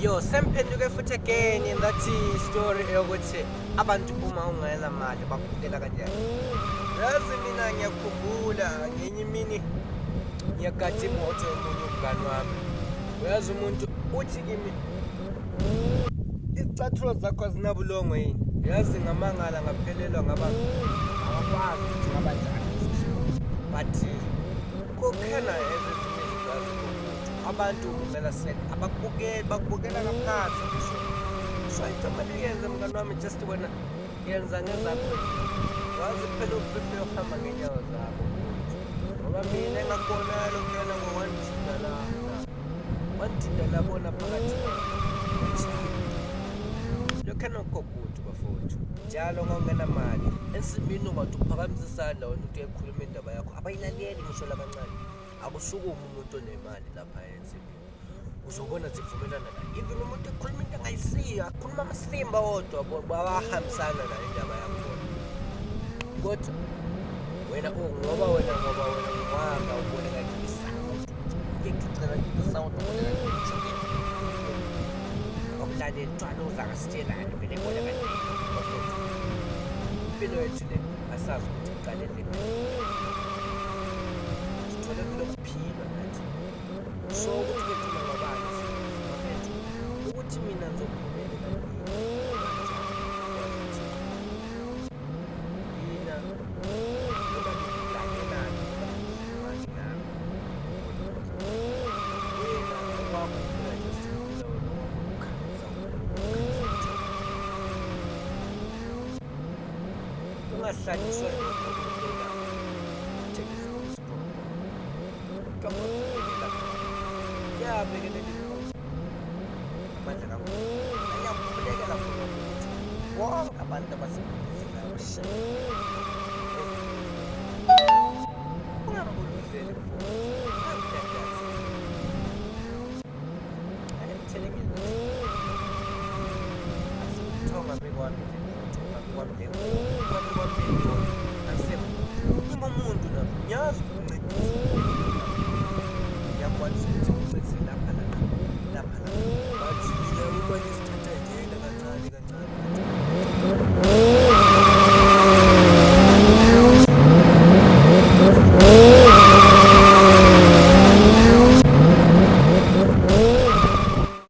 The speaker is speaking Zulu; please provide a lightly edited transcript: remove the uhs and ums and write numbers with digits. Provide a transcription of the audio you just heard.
Yo, semphenduke futhi again in that story yokuthi abantu uma ungena mali bakubukela kanjani. Yazi mina ngiyakhumbula ngenye imini ngiyagada imoto yomunye umngani wami. Uyazi umuntu uthi kimi izicathulo zakho azinabulongo yini? Yazi ngamangala ngaphelelwa abakwazi ukuthi ngabanjani. But kukhona ezinye izinto abantu kumele bakubukela ngaphansi ngisho. So into manje yenza mngani wami just wena yenza ngezakho. Wazi phela uphephe uhamba ngenyawo zakho. Ngoba mina engakubona lokuyena ngokwanithinda la. Wanthinda labona phakathi. Lokho nokugudu bafowethu. Njalo ngongena mali. Ensimini ungathi uphakamisa isandla wena uthi ekhuluma indaba yakho. Abayilaleli ngisho labancane. Akusukumi umuntu onemali lapha ensimini. Uzobona zivumelana la. Even umuntu ekhuluma into engayisiyo, akhuluma amasimba wodwa babahambisana la indaba yakho. Kodwa wena ngoba ungwanga ubone ngathi isound. Ngicela isound ubone ngathi ichukile. Omlaleli ntwana uzakasitshelana vele ubone ngathi impilo yethu le asazi ukuthi iqalele sithole kuphila nathi. So ukuthi ngicela ngabani mafethu ukuthi mina ngizophumelela ungahlanyiswa yabhekelela amandla kakhulu ayakhulekela khona ukuthi wonke abantu abasebenzela ungambuluzeli ayemthelekile asikuthonga bekwami